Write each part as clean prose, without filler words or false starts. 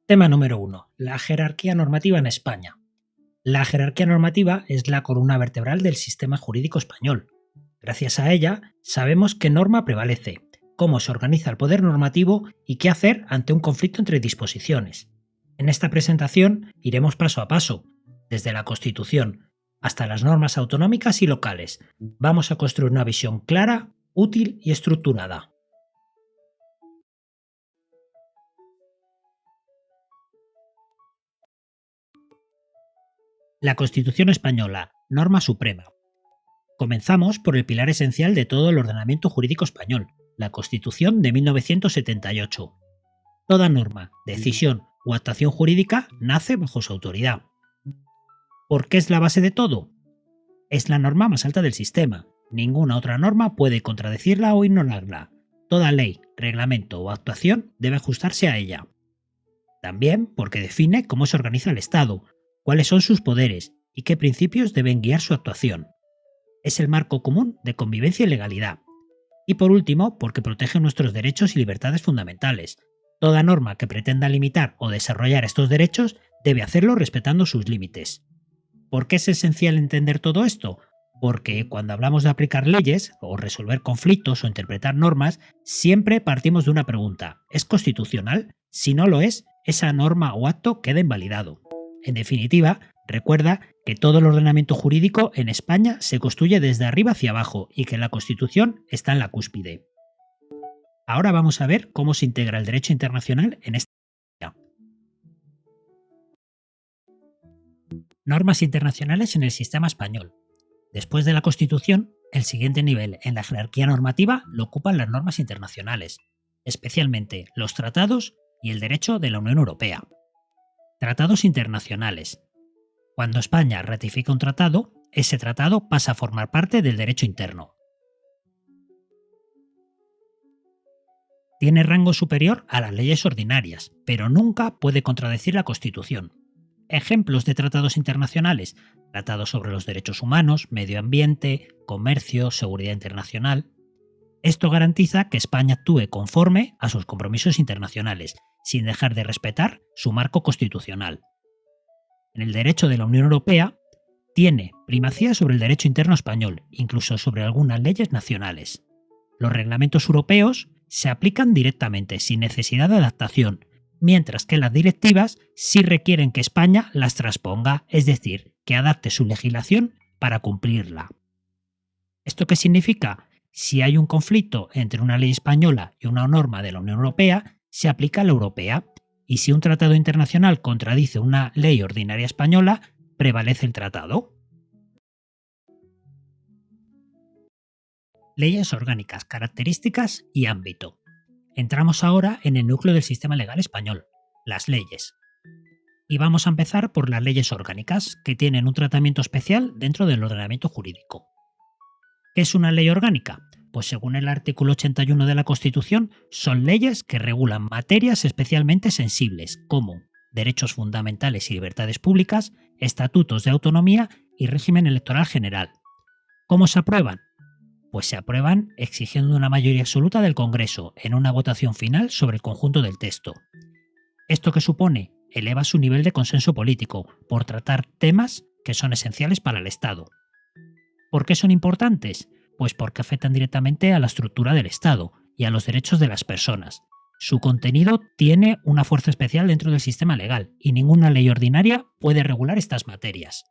Tema número 1. La jerarquía normativa en España. La jerarquía normativa es la columna vertebral del sistema jurídico español. Gracias a ella, sabemos qué norma prevalece, cómo se organiza el poder normativo y qué hacer ante un conflicto entre disposiciones. En esta presentación iremos paso a paso, desde la Constitución hasta las normas autonómicas y locales. Vamos a construir una visión clara, útil y estructurada. La Constitución española, norma suprema. Comenzamos por el pilar esencial de todo el ordenamiento jurídico español, la Constitución de 1978. Toda norma, decisión o actuación jurídica nace bajo su autoridad. ¿Por qué es la base de todo? Es la norma más alta del sistema. Ninguna otra norma puede contradecirla o ignorarla. Toda ley, reglamento o actuación debe ajustarse a ella. También porque define cómo se organiza el Estado, cuáles son sus poderes y qué principios deben guiar su actuación. Es el marco común de convivencia y legalidad. Y por último, porque protege nuestros derechos y libertades fundamentales. Toda norma que pretenda limitar o desarrollar estos derechos debe hacerlo respetando sus límites. ¿Por qué es esencial entender todo esto? Porque cuando hablamos de aplicar leyes, o resolver conflictos o interpretar normas, siempre partimos de una pregunta: ¿es constitucional? Si no lo es, esa norma o acto queda invalidado. En definitiva, recuerda que todo el ordenamiento jurídico en España se construye desde arriba hacia abajo y que la Constitución está en la cúspide. Ahora vamos a ver cómo se integra el derecho internacional en esta área. Normas internacionales en el sistema español. Después de la Constitución, el siguiente nivel en la jerarquía normativa lo ocupan las normas internacionales, especialmente los tratados y el derecho de la Unión Europea. Tratados internacionales. Cuando España ratifica un tratado, ese tratado pasa a formar parte del derecho interno. Tiene rango superior a las leyes ordinarias, pero nunca puede contradecir la Constitución. Ejemplos de tratados internacionales: tratados sobre los derechos humanos, medio ambiente, comercio, seguridad internacional. Esto garantiza que España actúe conforme a sus compromisos internacionales, sin dejar de respetar su marco constitucional. En el derecho de la Unión Europea, tiene primacía sobre el derecho interno español, incluso sobre algunas leyes nacionales. Los reglamentos europeos se aplican directamente, sin necesidad de adaptación, mientras que las directivas sí requieren que España las transponga, es decir, que adapte su legislación para cumplirla. ¿Esto qué significa? Si hay un conflicto entre una ley española y una norma de la Unión Europea, se aplica la europea, y si un tratado internacional contradice una ley ordinaria española, prevalece el tratado. Leyes orgánicas, características y ámbito. Entramos ahora en el núcleo del sistema legal español, las leyes. Y vamos a empezar por las leyes orgánicas, que tienen un tratamiento especial dentro del ordenamiento jurídico. ¿Qué es una ley orgánica? Pues según el artículo 81 de la Constitución, son leyes que regulan materias especialmente sensibles, como derechos fundamentales y libertades públicas, estatutos de autonomía y régimen electoral general. ¿Cómo se aprueban? Pues se aprueban exigiendo una mayoría absoluta del Congreso en una votación final sobre el conjunto del texto. ¿Esto qué supone? Eleva su nivel de consenso político por tratar temas que son esenciales para el Estado. ¿Por qué son importantes? Pues porque afectan directamente a la estructura del Estado y a los derechos de las personas. Su contenido tiene una fuerza especial dentro del sistema legal y ninguna ley ordinaria puede regular estas materias.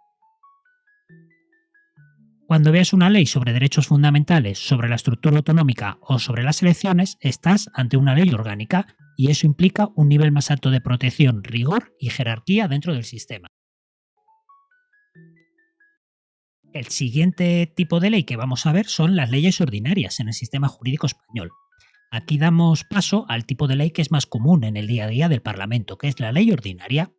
Cuando veas una ley sobre derechos fundamentales, sobre la estructura autonómica o sobre las elecciones, estás ante una ley orgánica y eso implica un nivel más alto de protección, rigor y jerarquía dentro del sistema. El siguiente tipo de ley que vamos a ver son las leyes ordinarias en el sistema jurídico español. Aquí damos paso al tipo de ley que es más común en el día a día del Parlamento, que es la ley ordinaria.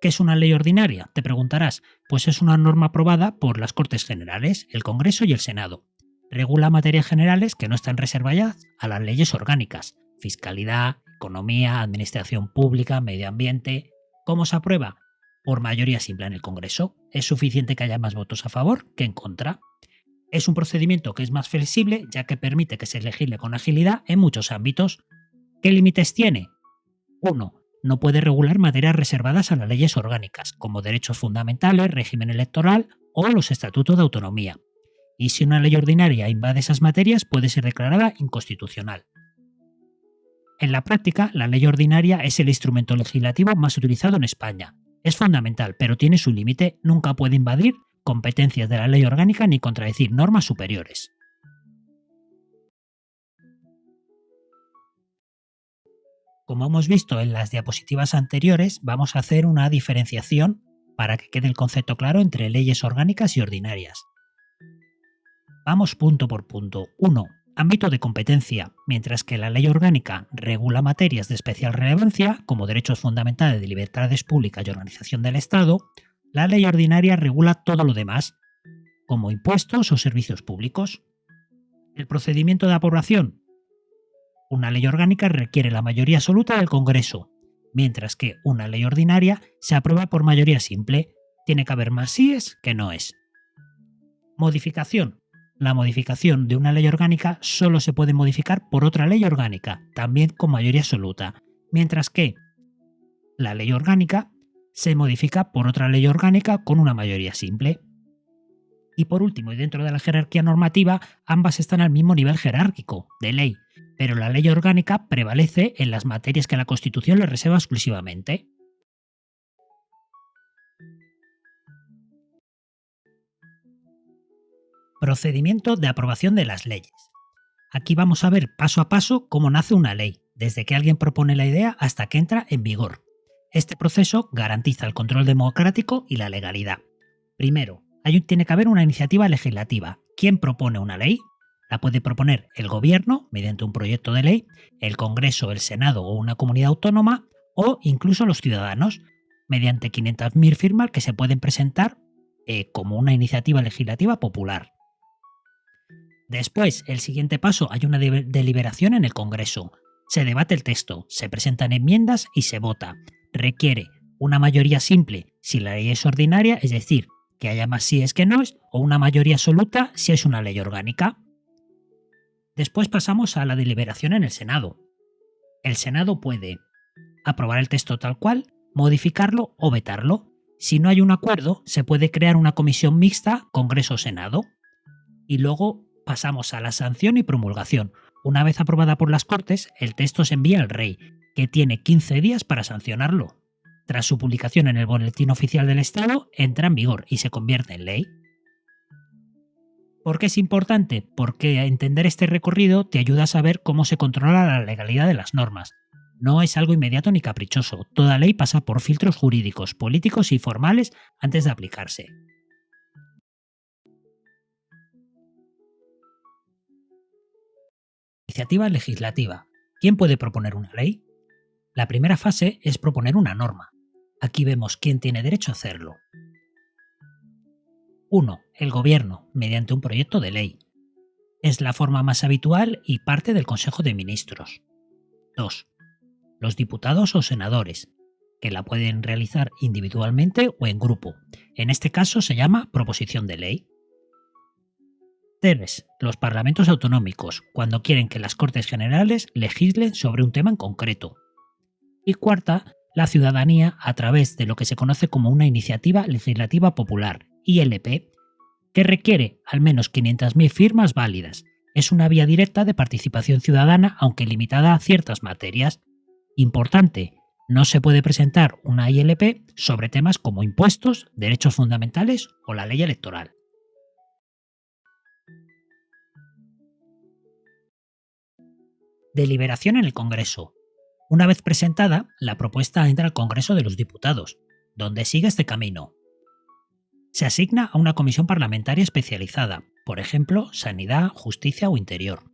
¿Qué es una ley ordinaria? Te preguntarás. Pues es una norma aprobada por las Cortes Generales, el Congreso y el Senado. Regula materias generales que no están reservadas a las leyes orgánicas: fiscalidad, economía, administración pública, medio ambiente. ¿Cómo se aprueba? Por mayoría simple en el Congreso. Es suficiente que haya más votos a favor que en contra. Es un procedimiento que es más flexible, ya que permite que se legisle con agilidad en muchos ámbitos. ¿Qué límites tiene? 1. no puede regular materias reservadas a las leyes orgánicas, como derechos fundamentales, régimen electoral o los estatutos de autonomía. Y si una ley ordinaria invade esas materias, puede ser declarada inconstitucional. En la práctica, la ley ordinaria es el instrumento legislativo más utilizado en España. Es fundamental, pero tiene su límite, nunca puede invadir competencias de la ley orgánica ni contradecir normas superiores. Como hemos visto en las diapositivas anteriores, vamos a hacer una diferenciación para que quede el concepto claro entre leyes orgánicas y ordinarias. Vamos punto por punto. 1. Ámbito de competencia. Mientras que la ley orgánica regula materias de especial relevancia, como derechos fundamentales de libertades públicas y organización del Estado, la ley ordinaria regula todo lo demás, como impuestos o servicios públicos. El procedimiento de aprobación. Una ley orgánica requiere la mayoría absoluta del Congreso, mientras que una ley ordinaria se aprueba por mayoría simple. Tiene que haber más síes que noes. Modificación. La modificación de una ley orgánica solo se puede modificar por otra ley orgánica, también con mayoría absoluta, mientras que la ley orgánica se modifica por otra ley orgánica con una mayoría simple. Y por último, y dentro de la jerarquía normativa, ambas están al mismo nivel jerárquico, de ley, pero la ley orgánica prevalece en las materias que la Constitución le reserva exclusivamente. Procedimiento de aprobación de las leyes. Aquí vamos a ver paso a paso cómo nace una ley, desde que alguien propone la idea hasta que entra en vigor. Este proceso garantiza el control democrático y la legalidad. Primero, tiene que haber una iniciativa legislativa. ¿Quién propone una ley? La puede proponer el Gobierno, mediante un proyecto de ley, el Congreso, el Senado o una comunidad autónoma, o incluso los ciudadanos, mediante 500.000 firmas que se pueden presentar como una iniciativa legislativa popular. Después, el siguiente paso, hay una deliberación en el Congreso. Se debate el texto, se presentan enmiendas y se vota. Requiere una mayoría simple si la ley es ordinaria, es decir, que haya más síes que noes, o una mayoría absoluta si es una ley orgánica. Después pasamos a la deliberación en el Senado. El Senado puede aprobar el texto tal cual, modificarlo o vetarlo. Si no hay un acuerdo, se puede crear una comisión mixta Congreso-Senado. Y luego pasamos a la sanción y promulgación. Una vez aprobada por las Cortes, el texto se envía al rey, que tiene 15 días para sancionarlo. Tras su publicación en el Boletín Oficial del Estado, entra en vigor y se convierte en ley. ¿Por qué es importante? Porque entender este recorrido te ayuda a saber cómo se controla la legalidad de las normas. No es algo inmediato ni caprichoso. Toda ley pasa por filtros jurídicos, políticos y formales antes de aplicarse. Iniciativa legislativa. ¿Quién puede proponer una ley? La primera fase es proponer una norma. Aquí vemos quién tiene derecho a hacerlo. 1. El Gobierno, mediante un proyecto de ley. Es la forma más habitual y parte del Consejo de Ministros. 2. Los diputados o senadores, que la pueden realizar individualmente o en grupo. En este caso se llama proposición de ley. 3. Los parlamentos autonómicos, cuando quieren que las Cortes Generales legislen sobre un tema en concreto. Y cuarta, la ciudadanía a través de lo que se conoce como una iniciativa legislativa popular, ILP, que requiere al menos 500.000 firmas válidas. Es una vía directa de participación ciudadana, aunque limitada a ciertas materias. Importante, no se puede presentar una ILP sobre temas como impuestos, derechos fundamentales o la ley electoral. Deliberación en el Congreso. Una vez presentada, la propuesta entra al Congreso de los Diputados, donde sigue este camino. Se asigna a una comisión parlamentaria especializada, por ejemplo, Sanidad, Justicia o Interior.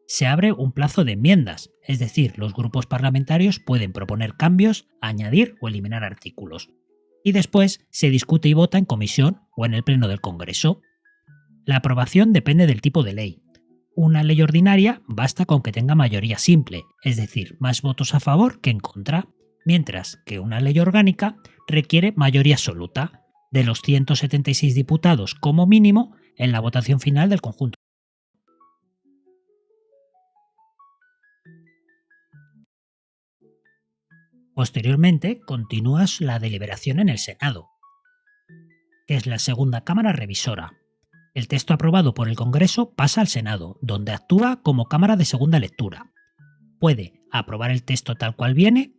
Se abre un plazo de enmiendas, es decir, los grupos parlamentarios pueden proponer cambios, añadir o eliminar artículos. Y después se discute y vota en comisión o en el Pleno del Congreso. La aprobación depende del tipo de ley. Una ley ordinaria basta con que tenga mayoría simple, es decir, más votos a favor que en contra, mientras que una ley orgánica requiere mayoría absoluta, de los 176 diputados como mínimo en la votación final del conjunto. Posteriormente, continúa la deliberación en el Senado, que es la segunda cámara revisora. El texto aprobado por el Congreso pasa al Senado, donde actúa como cámara de segunda lectura. Puede aprobar el texto tal cual viene,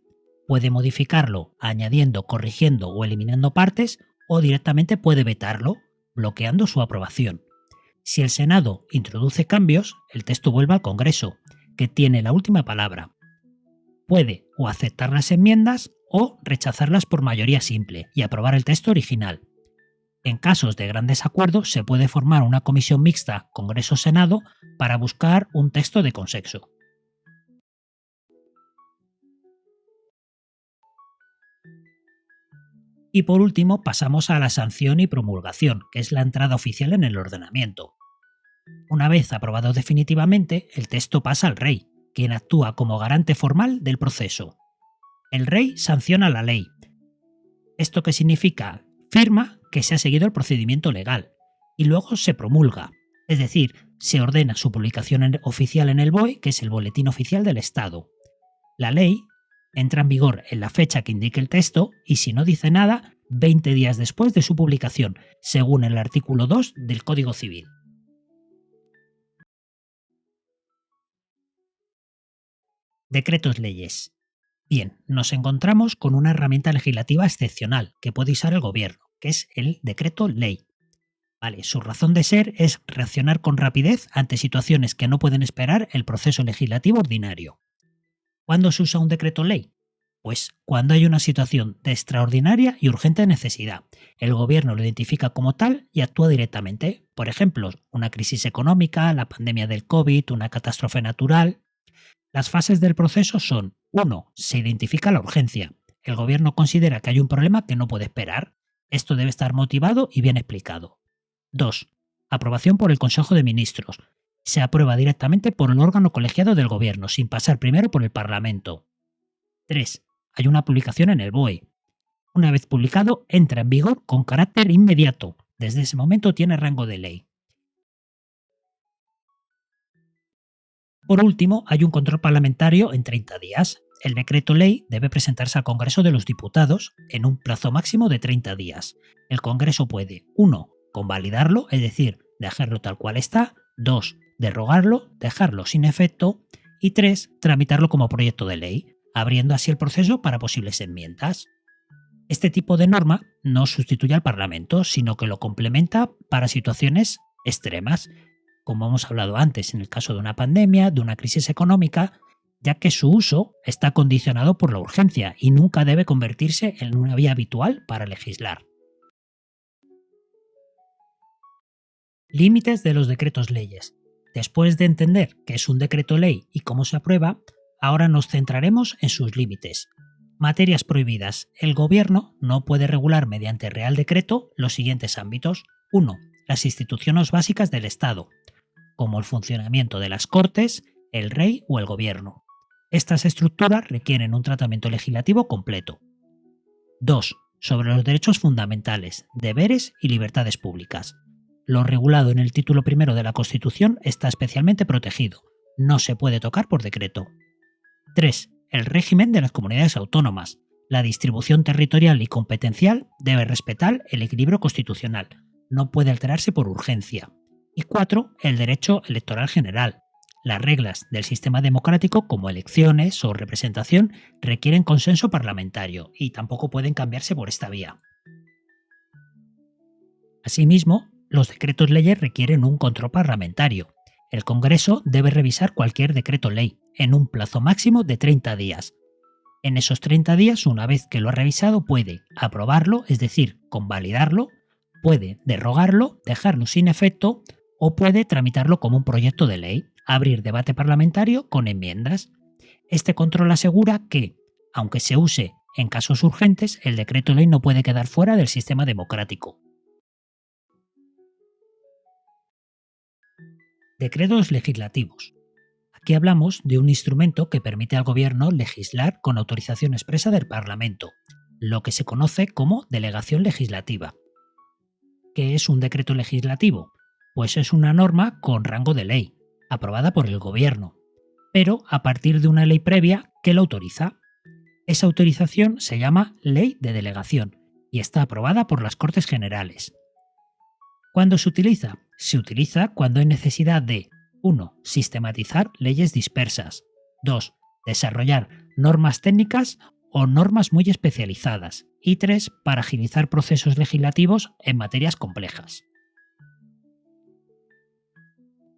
puede modificarlo añadiendo, corrigiendo o eliminando partes, o directamente puede vetarlo, bloqueando su aprobación. Si el Senado introduce cambios, el texto vuelve al Congreso, que tiene la última palabra. Puede o aceptar las enmiendas o rechazarlas por mayoría simple y aprobar el texto original. En casos de gran desacuerdo, se puede formar una comisión mixta Congreso-Senado para buscar un texto de consenso. Y por último, pasamos a la sanción y promulgación, que es la entrada oficial en el ordenamiento. Una vez aprobado definitivamente, el texto pasa al rey, quien actúa como garante formal del proceso. El rey sanciona la ley. ¿Esto qué significa? Firma que se ha seguido el procedimiento legal y luego se promulga, es decir, se ordena su publicación oficial en el BOE, que es el Boletín Oficial del Estado. La ley entra en vigor en la fecha que indique el texto y, si no dice nada, 20 días después de su publicación, según el artículo 2 del Código Civil. Decretos leyes. Bien, nos encontramos con una herramienta legislativa excepcional que puede usar el gobierno, que es el decreto ley. Vale, su razón de ser es reaccionar con rapidez ante situaciones que no pueden esperar el proceso legislativo ordinario. ¿Cuándo se usa un decreto ley? Pues cuando hay una situación de extraordinaria y urgente necesidad. El gobierno lo identifica como tal y actúa directamente. Por ejemplo, una crisis económica, la pandemia del COVID, una catástrofe natural. Las fases del proceso son: 1. Se identifica la urgencia. El gobierno considera que hay un problema que no puede esperar. Esto debe estar motivado y bien explicado. 2. Aprobación por el Consejo de Ministros. Se aprueba directamente por el órgano colegiado del gobierno, sin pasar primero por el Parlamento. 3. Hay una publicación en el BOE. Una vez publicado, entra en vigor con carácter inmediato. Desde ese momento tiene rango de ley. Por último, hay un control parlamentario en 30 días. El decreto ley debe presentarse al Congreso de los Diputados en un plazo máximo de 30 días. El Congreso puede: 1. Convalidarlo, es decir, dejarlo tal cual está; 2. Derogarlo, dejarlo sin efecto; y 3. Tramitarlo como proyecto de ley, abriendo así el proceso para posibles enmiendas. Este tipo de norma no sustituye al Parlamento, sino que lo complementa para situaciones extremas, como hemos hablado antes en el caso de una pandemia, de una crisis económica, ya que su uso está condicionado por la urgencia y nunca debe convertirse en una vía habitual para legislar. Límites de los decretos leyes. Después de entender qué es un decreto ley y cómo se aprueba, ahora nos centraremos en sus límites. Materias prohibidas. El Gobierno no puede regular mediante Real Decreto los siguientes ámbitos. 1. Las instituciones básicas del Estado, como el funcionamiento de las Cortes, el Rey o el Gobierno. Estas estructuras requieren un tratamiento legislativo completo. 2. Sobre los derechos fundamentales, deberes y libertades públicas. Lo regulado en el título primero de la Constitución está especialmente protegido. No se puede tocar por decreto. 3. El régimen de las comunidades autónomas. La distribución territorial y competencial debe respetar el equilibrio constitucional. No puede alterarse por urgencia. Y 4. El derecho electoral general. Las reglas del sistema democrático, como elecciones o representación, requieren consenso parlamentario y tampoco pueden cambiarse por esta vía. Asimismo, los decretos leyes requieren un control parlamentario. El Congreso debe revisar cualquier decreto ley en un plazo máximo de 30 días. En esos 30 días, una vez que lo ha revisado, puede aprobarlo, es decir, convalidarlo, puede derogarlo, dejarlo sin efecto, o puede tramitarlo como un proyecto de ley, abrir debate parlamentario con enmiendas. Este control asegura que, aunque se use en casos urgentes, el decreto ley no puede quedar fuera del sistema democrático. Decretos legislativos. Aquí hablamos de un instrumento que permite al Gobierno legislar con autorización expresa del Parlamento, lo que se conoce como delegación legislativa. ¿Qué es un decreto legislativo? Pues es una norma con rango de ley, aprobada por el Gobierno, pero a partir de una ley previa que lo autoriza. Esa autorización se llama Ley de Delegación y está aprobada por las Cortes Generales. ¿Cuándo se utiliza? Se utiliza cuando hay necesidad de 1. Sistematizar leyes dispersas. 2. Desarrollar normas técnicas o normas muy especializadas. Y 3. Para agilizar procesos legislativos en materias complejas.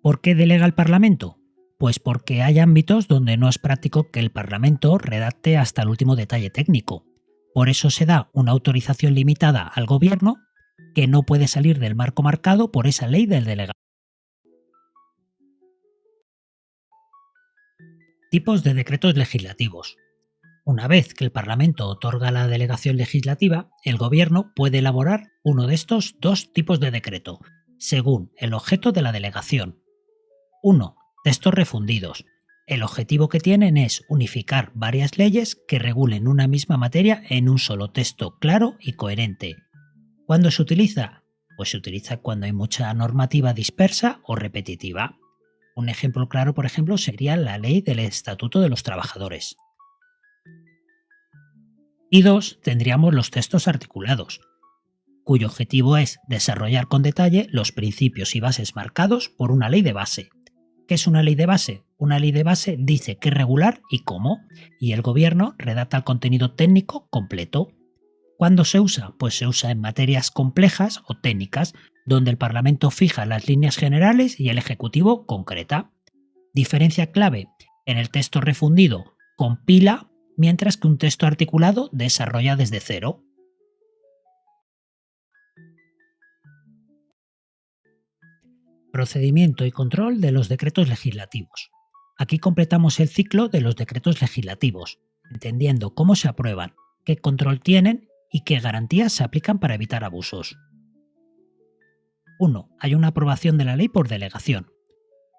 ¿Por qué delega el Parlamento? Pues porque hay ámbitos donde no es práctico que el Parlamento redacte hasta el último detalle técnico. Por eso se da una autorización limitada al Gobierno que no puede salir del marco marcado por esa ley del delegado. Tipos de decretos legislativos. Una vez que el Parlamento otorga la delegación legislativa, el Gobierno puede elaborar uno de estos dos tipos de decreto, según el objeto de la delegación. 1. Textos refundidos. El objetivo que tienen es unificar varias leyes que regulen una misma materia en un solo texto claro y coherente. ¿Cuándo se utiliza? Pues se utiliza cuando hay mucha normativa dispersa o repetitiva. Un ejemplo claro, por ejemplo, sería la ley del Estatuto de los Trabajadores. Y 2. Tendríamos los textos articulados, cuyo objetivo es desarrollar con detalle los principios y bases marcados por una ley de base. ¿Qué es una ley de base? Una ley de base dice qué regular y cómo, y el Gobierno redacta el contenido técnico completo. ¿Cuándo se usa? Pues se usa en materias complejas o técnicas, donde el Parlamento fija las líneas generales y el Ejecutivo concreta. Diferencia clave: en el texto refundido compila, mientras que un texto articulado desarrolla desde cero. Procedimiento y control de los decretos legislativos. Aquí completamos el ciclo de los decretos legislativos, entendiendo cómo se aprueban, qué control tienen y qué garantías se aplican para evitar abusos. 1. Hay una aprobación de la ley por delegación.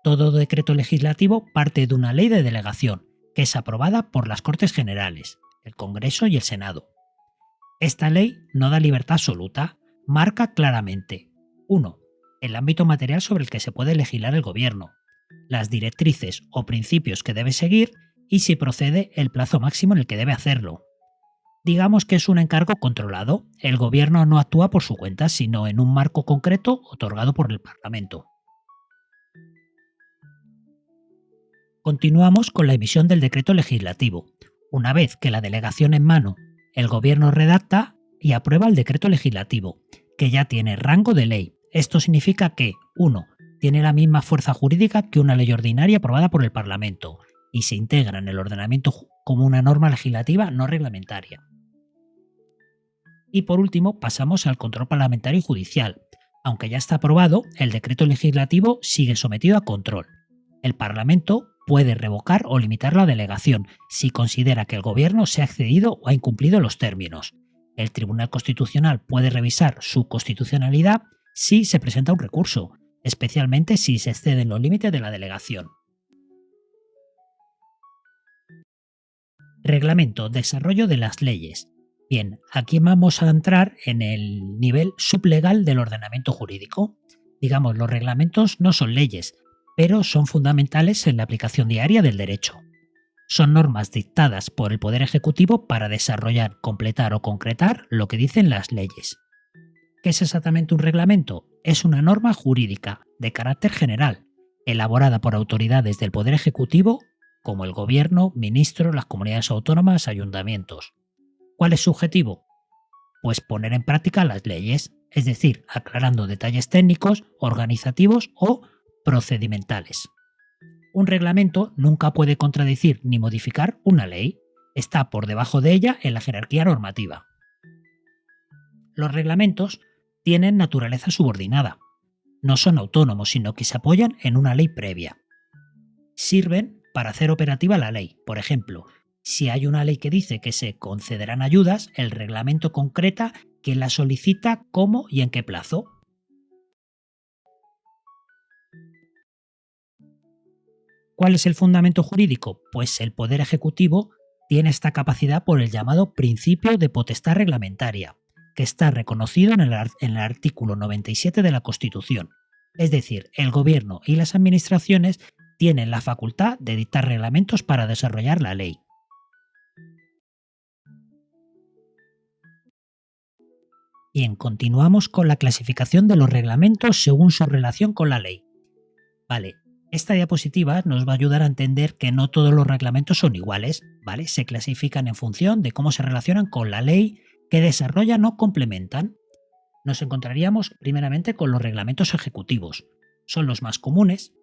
Todo decreto legislativo parte de una ley de delegación, que es aprobada por las Cortes Generales, el Congreso y el Senado. Esta ley no da libertad absoluta, marca claramente: 1. El ámbito material sobre el que se puede legislar el Gobierno, las directrices o principios que debe seguir y, si procede, el plazo máximo en el que debe hacerlo. Digamos que es un encargo controlado. El Gobierno no actúa por su cuenta, sino en un marco concreto otorgado por el Parlamento. Continuamos con la emisión del decreto legislativo. Una vez que la delegación en mano, el Gobierno redacta y aprueba el decreto legislativo, que ya tiene rango de ley. Esto significa que 1. Tiene la misma fuerza jurídica que una ley ordinaria aprobada por el Parlamento y se integra en el ordenamiento como una norma legislativa no reglamentaria. Y por último, pasamos al control parlamentario y judicial. Aunque ya está aprobado, el decreto legislativo sigue sometido a control. El Parlamento puede revocar o limitar la delegación si considera que el Gobierno se ha excedido o ha incumplido los términos. El Tribunal Constitucional puede revisar su constitucionalidad si se presenta un recurso, especialmente si se exceden los límites de la delegación. Reglamento, desarrollo de las leyes. Bien, aquí vamos a entrar en el nivel sublegal del ordenamiento jurídico. Digamos, los reglamentos no son leyes, pero son fundamentales en la aplicación diaria del derecho. Son normas dictadas por el Poder Ejecutivo para desarrollar, completar o concretar lo que dicen las leyes. ¿Qué es exactamente un reglamento? Es una norma jurídica de carácter general, elaborada por autoridades del Poder Ejecutivo, como el Gobierno, ministros, las comunidades autónomas, ayuntamientos. ¿Cuál es su objetivo? Pues poner en práctica las leyes, es decir, aclarando detalles técnicos, organizativos o procedimentales. Un reglamento nunca puede contradecir ni modificar una ley, está por debajo de ella en la jerarquía normativa. Los reglamentos tienen naturaleza subordinada, no son autónomos, sino que se apoyan en una ley previa. Sirven para hacer operativa la ley. Por ejemplo, si hay una ley que dice que se concederán ayudas, el reglamento concreta quién la solicita, cómo y en qué plazo. ¿Cuál es el fundamento jurídico? Pues el Poder Ejecutivo tiene esta capacidad por el llamado principio de potestad reglamentaria, que está reconocido en el artículo 97 de la Constitución. Es decir, el Gobierno y las administraciones tienen la facultad de dictar reglamentos para desarrollar la ley. Bien, continuamos con la clasificación de los reglamentos según su relación con la ley. Vale, esta diapositiva nos va a ayudar a entender que no todos los reglamentos son iguales, ¿vale? Se clasifican en función de cómo se relacionan con la ley que desarrollan o complementan. Nos encontraríamos primeramente con los reglamentos ejecutivos. Son los más comunes,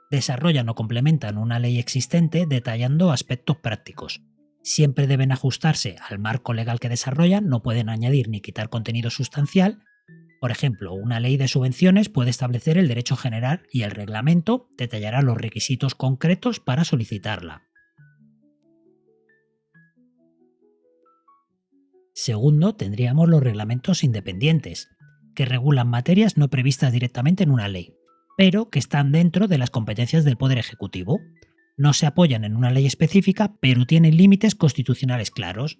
desarrollan o complementan una ley existente detallando aspectos prácticos. Siempre deben ajustarse al marco legal que desarrollan, no pueden añadir ni quitar contenido sustancial. Por ejemplo, una ley de subvenciones puede establecer el derecho general y el reglamento detallará los requisitos concretos para solicitarla. Segundo, tendríamos los reglamentos independientes, que regulan materias no previstas directamente en una ley, pero que están dentro de las competencias del Poder Ejecutivo. No se apoyan en una ley específica, pero tienen límites constitucionales claros.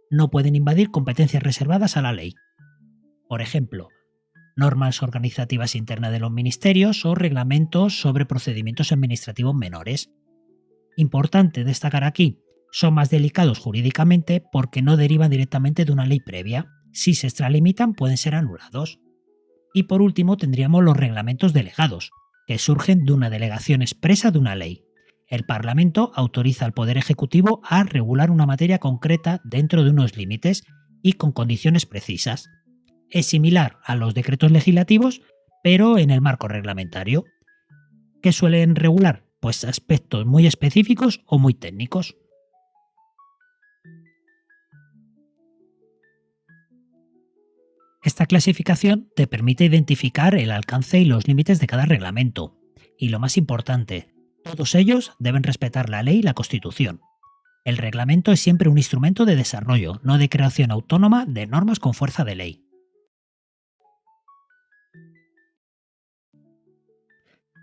No pueden invadir competencias reservadas a la ley. Por ejemplo, normas organizativas internas de los ministerios o reglamentos sobre procedimientos administrativos menores. Importante destacar aquí, son más delicados jurídicamente porque no derivan directamente de una ley previa. Si se extralimitan pueden ser anulados. Y por último tendríamos los reglamentos delegados, que surgen de una delegación expresa de una ley. El Parlamento autoriza al Poder Ejecutivo a regular una materia concreta dentro de unos límites y con condiciones precisas. Es similar a los decretos legislativos, pero en el marco reglamentario. ¿Qué suelen regular? Pues aspectos muy específicos o muy técnicos. Esta clasificación te permite identificar el alcance y los límites de cada reglamento. Y lo más importante, todos ellos deben respetar la ley y la Constitución. El reglamento es siempre un instrumento de desarrollo, no de creación autónoma de normas con fuerza de ley.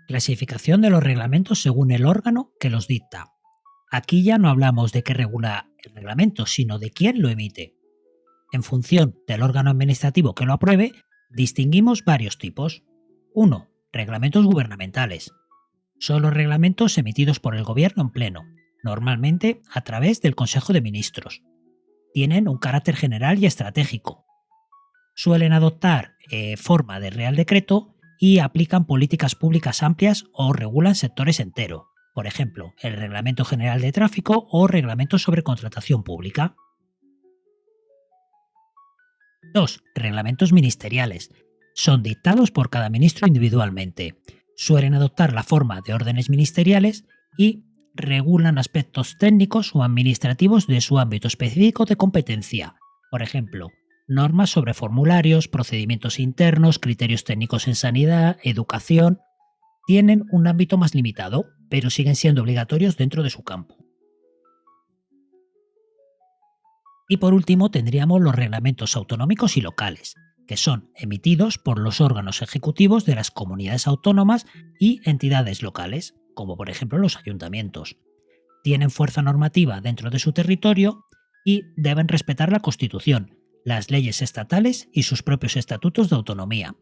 Clasificación de los reglamentos según el órgano que los dicta. Aquí ya no hablamos de qué regula el reglamento, sino de quién lo emite. En función del órgano administrativo que lo apruebe, distinguimos varios tipos. 1. Reglamentos gubernamentales. Son los reglamentos emitidos por el Gobierno en pleno, normalmente a través del Consejo de Ministros. Tienen un carácter general y estratégico. Suelen adoptar forma de Real Decreto y aplican políticas públicas amplias o regulan sectores enteros. Por ejemplo, el Reglamento General de Tráfico o Reglamento sobre Contratación Pública. 2. Reglamentos ministeriales. Son dictados por cada ministro individualmente. Suelen adoptar la forma de órdenes ministeriales y regulan aspectos técnicos o administrativos de su ámbito específico de competencia. Por ejemplo, normas sobre formularios, procedimientos internos, criterios técnicos en sanidad, educación. Tienen un ámbito más limitado, pero siguen siendo obligatorios dentro de su campo. Y por último tendríamos los reglamentos autonómicos y locales, que son emitidos por los órganos ejecutivos de las comunidades autónomas y entidades locales, como por ejemplo los ayuntamientos. Tienen fuerza normativa dentro de su territorio y deben respetar la Constitución, las leyes estatales y sus propios estatutos de autonomía.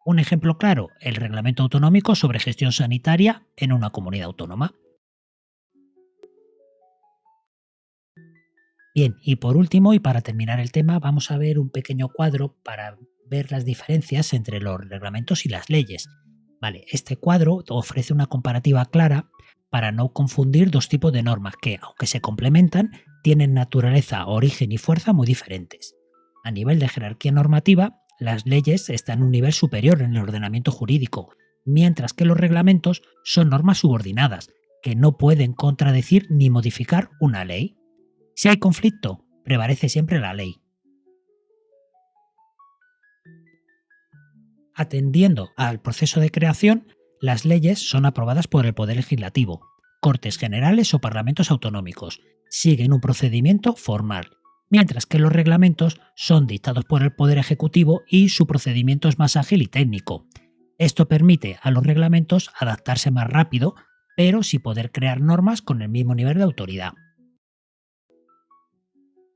Un ejemplo claro, el Reglamento Autonómico sobre Gestión Sanitaria en una comunidad autónoma. Bien, y por último, y para terminar el tema, vamos a ver un pequeño cuadro para ver las diferencias entre los reglamentos y las leyes. Vale, este cuadro ofrece una comparativa clara para no confundir dos tipos de normas que, aunque se complementan, tienen naturaleza, origen y fuerza muy diferentes. A nivel de jerarquía normativa, las leyes están en un nivel superior en el ordenamiento jurídico, mientras que los reglamentos son normas subordinadas, que no pueden contradecir ni modificar una ley. Si hay conflicto, prevalece siempre la ley. Atendiendo al proceso de creación, las leyes son aprobadas por el Poder Legislativo, Cortes Generales o Parlamentos autonómicos. Siguen un procedimiento formal, mientras que los reglamentos son dictados por el Poder Ejecutivo y su procedimiento es más ágil y técnico. Esto permite a los reglamentos adaptarse más rápido, pero sin poder crear normas con el mismo nivel de autoridad.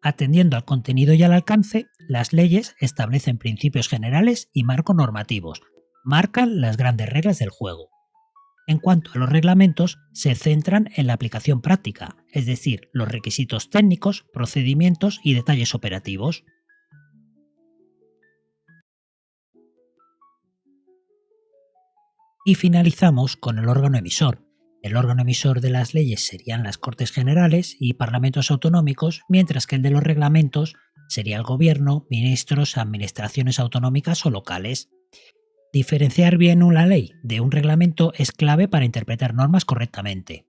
Atendiendo al contenido y al alcance, las leyes establecen principios generales y marcos normativos, marcan las grandes reglas del juego. En cuanto a los reglamentos, se centran en la aplicación práctica, es decir, los requisitos técnicos, procedimientos y detalles operativos. Y finalizamos con el órgano emisor. El órgano emisor de las leyes serían las Cortes Generales y parlamentos autonómicos, mientras que el de los reglamentos sería el gobierno, ministros, administraciones autonómicas o locales. Diferenciar bien una ley de un reglamento es clave para interpretar normas correctamente.